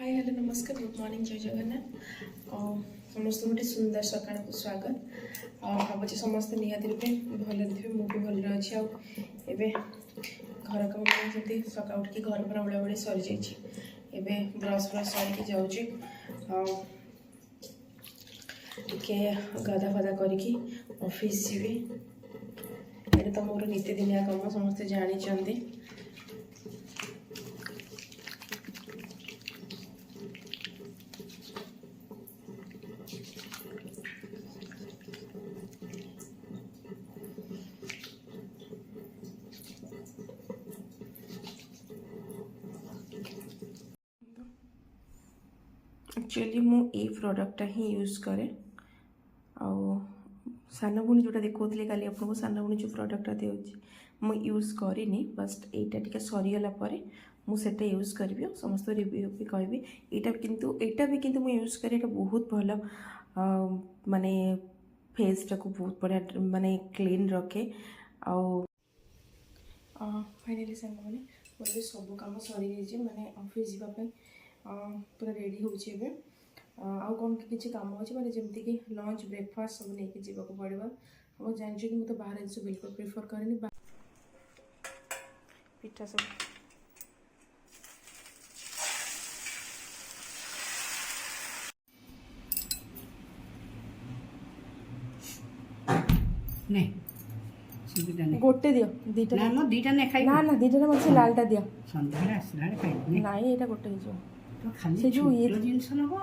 Hi hello नमस्कार good morning जय जगन्नाथ समस्त गोटे सुंदर सकाळ को स्वागत भावुँ समस्ते निहाती रूपे भले थे मुझे भल अच्छी आए घर कम जमी सका उठिक घर पर ओलाबड़ी सरी जाइए ब्रश ब्रश सारिकी जाऊँगी टे गाधा फाधा करके ऑफिस जीवी ये तो मोर नीतिदिनिया कम समस्ते जानी एक्चुअली मुझे प्रोडक्टा ही यूज करे सान भूणी जोटा देखा काली आपको सान भूणी जो प्रोडक्टा दे मुझे यूज करनी बस यहाँ टे सरीगला मुझे यूज करी समस्त रिव्यू भी कहबी यहाँ भी किंतु मुझे यूज करे बहुत भल माने फेस टाक बहुत बढ़िया माने क्लीन रखे फाइनाली सांग मैंने मोर सब कम सरी जाइए माने ऑफिस जावाई पूरा रेडी होचे आउ कौन किसी काम अच्छे मैंने जमीक लंच ब्रेकफास्ट सब नहीं जावाक पड़ो हम जानते कि मुझे बाहर जिन बिल्कुल प्रिफर करेनि पिठा सब नहीं गोटे दियो दीटा ना ना दीटा ने खाई ना ना दीटा मत लालटा दियो संध्या आसला खाई नाई एटा गोटे हिजो तो खाली से जो ये जिंस नबो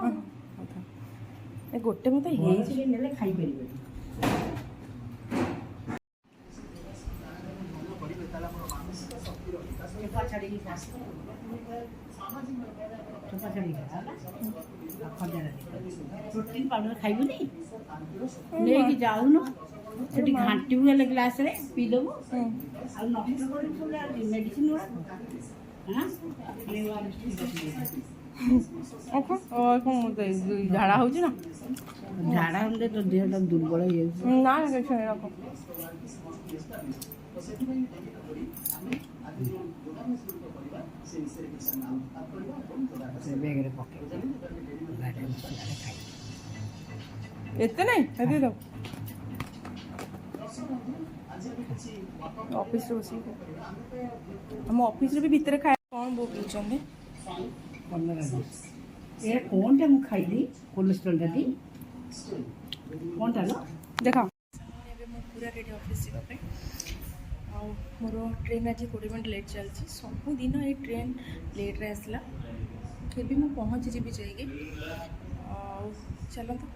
ए गोटे मत हे जे नेले खाई परिबे चोपा छाड़ी प्रोटीन पाउडर खाइबु नहीं लेके जाऊ न सेठी घांटी वाले ग्लास रे पी देबो आ नष्ट कर सब मेडिसिन वाला हां ले वाला ओखो ओखो मत झाड़ा होची ना झाड़ा हमरे तो देह दुर्बल हो जाए ना ना कैसे रखो बैग रे पके गाड़ी में खाई एते नहीं दे दो ऑफिस रो सी हम ऑफिस रे भी भीतर खाए कौन बो पीछन 15 ए कौन टा मु खाइली कोलेस्ट्रॉल दादी कौन टा लो देखा एबे मु पूरा रेडी ऑफिस जीवा पे आ मोर ट्रेन आज 20 मिनट लेट चलची सब दिन ये ट्रेन लेट रे आसला फिर भी मैं पहुँच जीवी जाइए चलो तो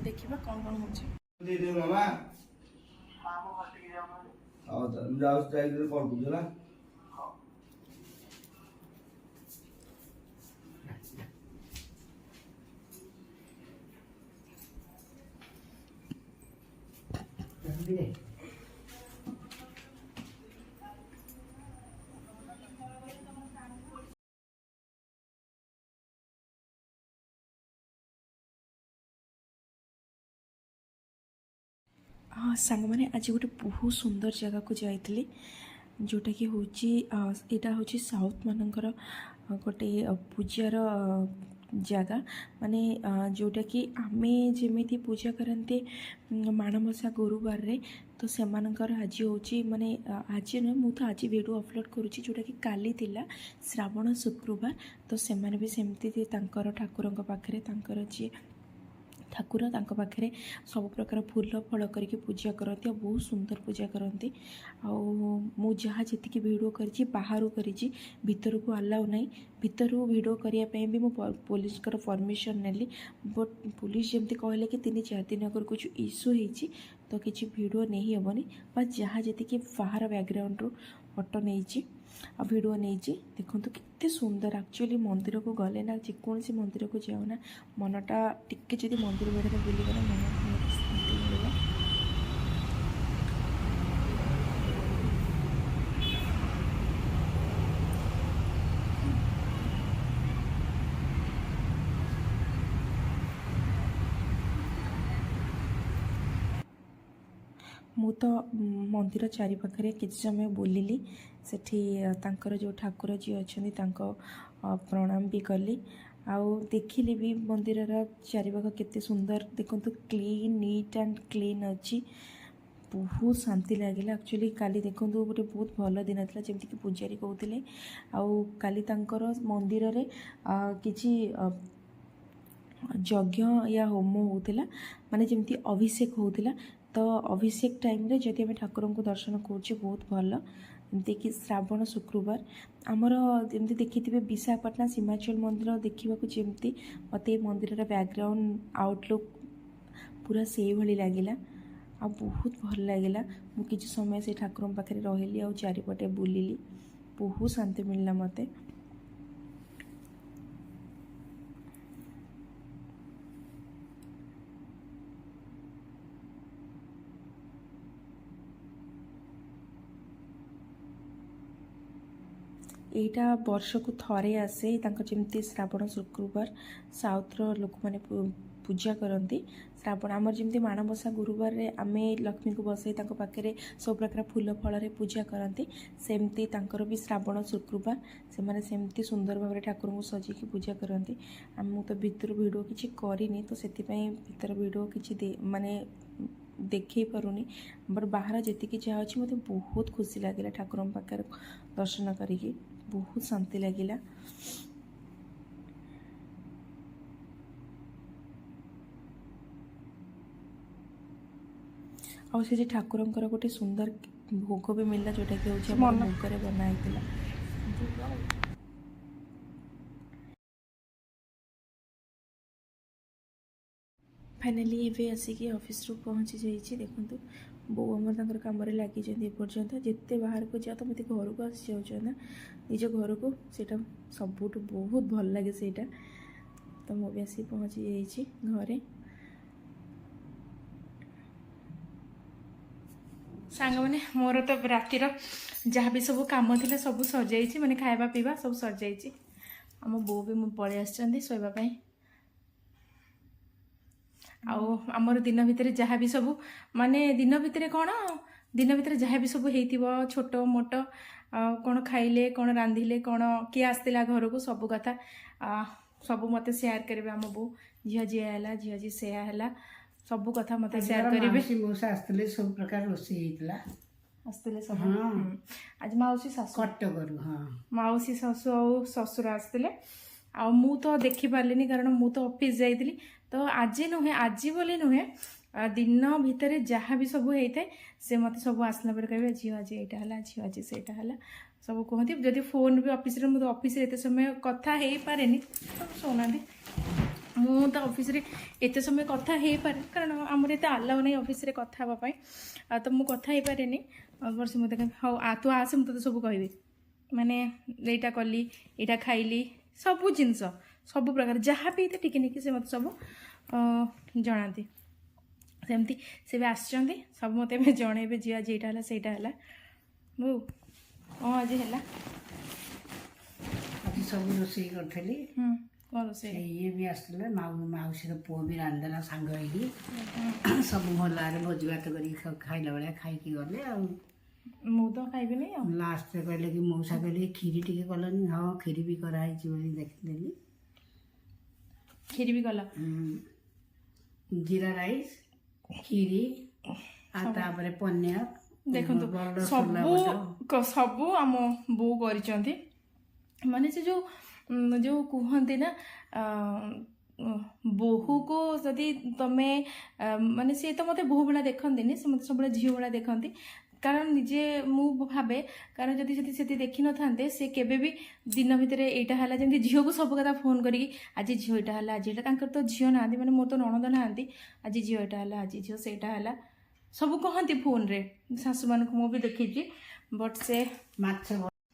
देखिबा कौन कौन होची दे दे मामा आओ जाओ जाइए कॉल कर ना हाँ सांग मैंने आज गोटे बहुत सुंदर जगह को जाइली जोटा कि हूँ यहाँ हूँ साउथ मानकर गोटे पूजार जगह माने जोटा कि आमे जेमिति पूजा करते माणबसा गुरुवार रे तो सेमानकर आज हूँ माने आज नुह मु तो आज वीडियो अपलोड करुँची जोटा कि काली थिला श्रावण शुक्रवार तो सेमाने भी सेमती ठाकुर पाखे जी ठाकुर तांको पाखे सब प्रकार फूल फल करके पूजा करती बहुत सुंदर पूजा करती मु जहाँ जी वीडियो करी बाहर करी भीतर को अलाउ नहीं भीतर वीडियो करने भी मु पुलिस परमिशन नेली बट पुलिस जमती कहले कि 3-4 दिन अगर कुछ इश्यू होती तो किसी वीडियो नहीं हेबनी बस जहाँ जी बाहर बैकग्राउंड रू फोटो नहीं आ वीडियो नहीं देखो कितने सुंदर एक्चुअली मंदिर को गले ना जेकोसी मंदिर को जाओ ना मनटा टिके जदि मंदिर बेड़े बुलगले ना मन शांति मिलेगा मु तो मंदिर चारिपाखे किसी समय बुलिली सेठी तांकर जो ठाकुर जी अच्छा प्रणाम भी कली आउ देखिली भी मंदिर चारिपाख केते सुंदर देखो क्लीन नीट एंड क्लीन अच्छी बहुत शांति लगे एक्चुअली काली देखो गोटे बहुत भल दिन था जमीक पूजारी कहते आउ काली तांकर मंदिर रे किछि यज्ञ या होम होता माने जमती अभिषेक होता तो अभिषेक टाइम रे जदि आम ठाकुर को दर्शन करुचे बहुत भल एमती कि श्रावण शुक्रवार आमर जमी देखिए विशाखापाटना सीमाचल मंदिर देखा जमती मत मंदिर बैकग्राउंड आउटलुक पूरा से भाई लगिला आ बहुत भल लगिला मु किछि समय से ठाकुर पाखे रही आ चारिपटे बुलिली बहुत शांति मिलला मते। एटा वर्ष को थरे आसे जमती श्रावण शुक्रवार साउथ्र लोक मैंने पूजा करती श्रावण आमर जमी माणबसा गुरुवार रे आमे लक्ष्मी को बसई पाखे सब प्रकार फूल फल पूजा करती सेमती भी श्रावण शुक्रवार से माने सेमती सुंदर भाव ठाकुर को सजेकी पूजा करती आम तो भीतर वीडियो किसी करनी तो से भीतर वीडियो किसी माने देखे पारुनी बट बाहर जी जहाँ अच्छी मत बहुत खुशी लगे ठाकुर पाखे दर्शन करी बहुत शांति लगिला। और से ठाकुर गोटे सुंदर भोग भी मिलला जोटा कि हूँ भोग बनाई फाइनाली एवं आसिक ऑफिस रू पहुँची जाइए देखो बो आम कम लगी एपर्तंत जिते बाहर को जा तो मत घर को आसी जाऊँ ना निज घर को सेटा सबुठ बहुत भल लगे सेटा तो मुझे आसी पहुँची जाइए घरे सांग मैंने मोर तो रातिर जहाँ भी सब कम थी सब सर माने खावा पीवा सब सर जाइए आम बो भी पलि आसछन्ती शोवाई आमर दिन भितर जहाँ भी सब माने दिन भितर कौन दिन भितर जहाँ भी सब हो छोट मोट कौन खाइले कौन रांधिले कौन किए आसला घर को सब कथा सब मत शेयर करेंगे आम बो झील जी है झील जी से है सब कथा मत शेयर करेंगे मौसा आसते सब प्रकार रोषे आसते सब आज मौसी शाशु कटक मौसी शाशु आ शशुर आसते आ मु तो देखी पार्ली कारण मु तो ऑफिस जाइली तो आज नुहे आज बोले नुहे दिन भितर जहाँ भी सब होता है से मत सब आसला पर कहे झील आज यहाँ झील आज से सब कहती जदि फोन भी ऑफिस मुझे ऑफिस एत समय कथा हो पारे शोना मु तो ऑफिस एत समय कथा हो पारे कारण आमर एत आलाउ नहीं ऑफिस कथा हाँपाई तो मुझे कथा हो पारे वर्ष मत हाँ तू आसे मुझे सब कहि माने यहीटा कली यहाँ खाइली सब जिनस सब प्रकार जहाँ भी टिके निकी से मत सब जनाती सेमती से भी आसचंदी सब मत जन झील जेटा है सेटा है बो हाँ आज है आज सब रोषे करी कौन रोषे ये भी आसला मौसी पुओ भी रांधिदेला सांग हो सब भल भोजी भात कर खाइला भाया खाई गले मु तो खाइबी नहीं लास्ट कहले कि मौसा कहले खीरी टिके कलनी हाँ खीरी भी कराई देखदेली खीरी भी कला जीरा राइस खीरी आपर पनीर देखो सब सब आम बो कर माने से जो जो कहते ना बोहू को जदि तमें माने सी तो मत बोहू भाया देखती से मत सब झील भाया देखती कारण निजे मु भावे कारण जदि से देखी न था से केबे भी दिन भितर यहाँ है जमी झील को सब कथा फोन करी आज झील यहाँ है आज यहाँ तो झील ना मैंने मोर तो नणद ना आज झील यहाँ है आज झील से है सब कहती फोन रे शाशु मान मुझे देखी बट से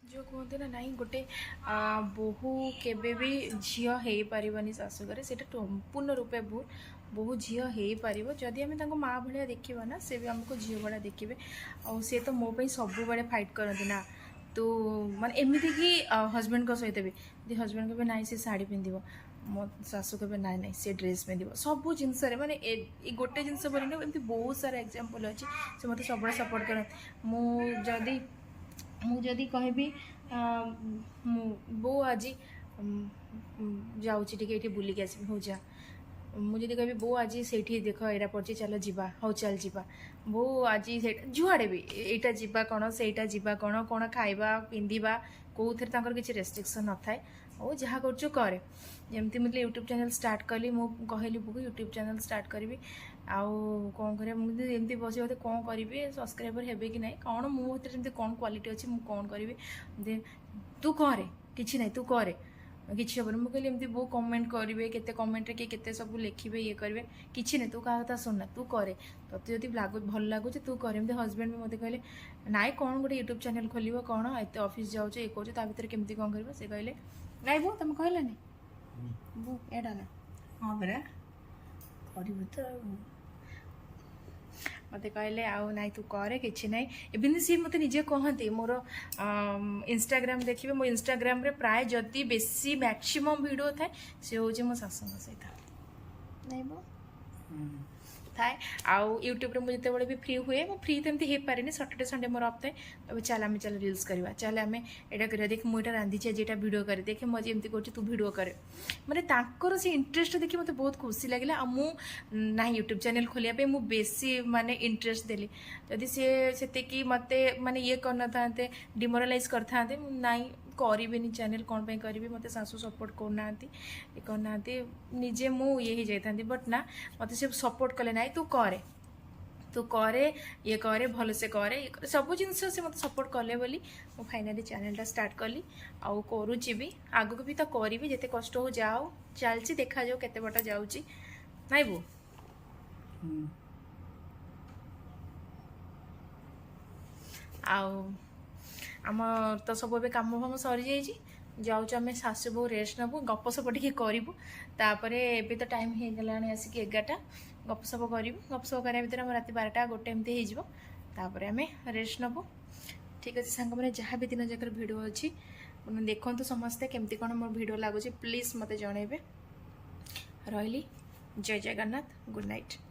जो कहते ना नाई गोटे बोहू केबे भी झील हो पारनी शाशुघर से संपूर्ण रूपे बहुत झील हो पार जदि आम माँ भाया देखा ना से भी आमको झील भाया देखिए और सी तो मो सब बड़े फाइट करती ना तो माने एमती कि हजबैंड को सहित भी यदि हजबैंड के ना से शाढ़ी पिंध मो शाशु के ना ना सी ड्रेस पिंध सब जिनस माने गोटे जिनस बोले एमती बहुत सारा एग्जांपल अच्छी से मत सब सपोर्ट कर मुझे कहबी बो आज जाऊँगी टिके ये बुलिक आसबि हूँ जा मुझे कहि बो आज से देख यहाँ पड़ी चल जीवा हौ चल जीवा बो आज जुआड़े भी यहाँ जीवा कौन सेटा जीवा कौन कौन खाइबा पिंधिबा कौन तांकर किसी रेस्ट्रिक्शन न थाए ओ जहाँ कर करे जमती मतलब यूट्यूब चैनल स्टार्ट कली मु कहली बुक यूट्यूब चैनल स्टार्ट करी आउ कौन कर एमती बस बोलते कौन करी सब्सक्राइबर हे कि ना कौन मुझे कौन क्वालिटी अच्छी मुझे कौन करी तू करे किसी ना तू करे किसी हेन मुझे एमती बहुत कमेंट करेंगे केते कमेंट किए केते सब लिखे ये करेंगे किसी ना तू क्या कथा सुनना तू करे तोते जब भल लगुच तू कर एमती हजबैंड भी मत कहले नाई कौन गोटे यूट्यूब चैनल खोल कौन एत ऑफिस जाऊँ ये कर भितर केमती कौन कर से कहले नाई बो तुम कहलानी बो एडा ना हाँ परा करू तो मत कहले आउ नाई तू करे कि ना इवन सी मत निजे कहते मोर इंस्टाग्राम देखिए मो इंस्टाग्राम रे प्राय जदि बेसी मैक्सिमम वीडियो थाए से हूँ मो शाशु सहित नहीं बो थाए आउ यूट्यूब रे मुझे जिते भी फ्री हुए मैं फ्री तो एमती हो पारे सैटरडे संडे मोर ऑफ थाए तब चल आम चल रिल्स करवा चल आम यहाँ कर देख मुझे रांधि जेटा वीडियो करे देख मुझे एमती कर तू वीडियो करे माने तांकर से इंटरेस्ट देखिए मत बहुत खुशी लगे आ मु ना यूट्यूब चैनल खोलिया मु बेसी माने इंटरेस्ट देली जदि से मते माने ये करना था डिमोरालाइज करता नाई करी चैनल कौन पे करी मत सासू सपोर्ट करना निजे मु ये ही जाता बट ना मत से सपोर्ट कले ना तू करे ये करे भल से करे सब जिनस से मत सपोर्ट कले बोली मु फाइनाली चैनल स्टार्ट कली आउ करुच्ची भी आगक भी तो करी जिते कष्ट हो जाओ चलती देखा जाओ केते बट जाऊँगी नाई बो आम तो सब ए कम फाम सरी जाऊँ आम सासू बो रेस्ट नबू गपसप टे करूँ तापर एबे तो टाइम हो गला आसिक 11टा गपसप करूँ गपसप कराया भितर आम रात 12टा गोटे एमती होपर आम रेस्ट नबू ठीक अच्छे सांग मैंने जहाँ भी दिन जाकर भिड अच्छी देखो समस्ते केमती कौन मोर भिड लगुच प्लीज मत जनइबे रही जय जगन्नाथ गुड नाइट।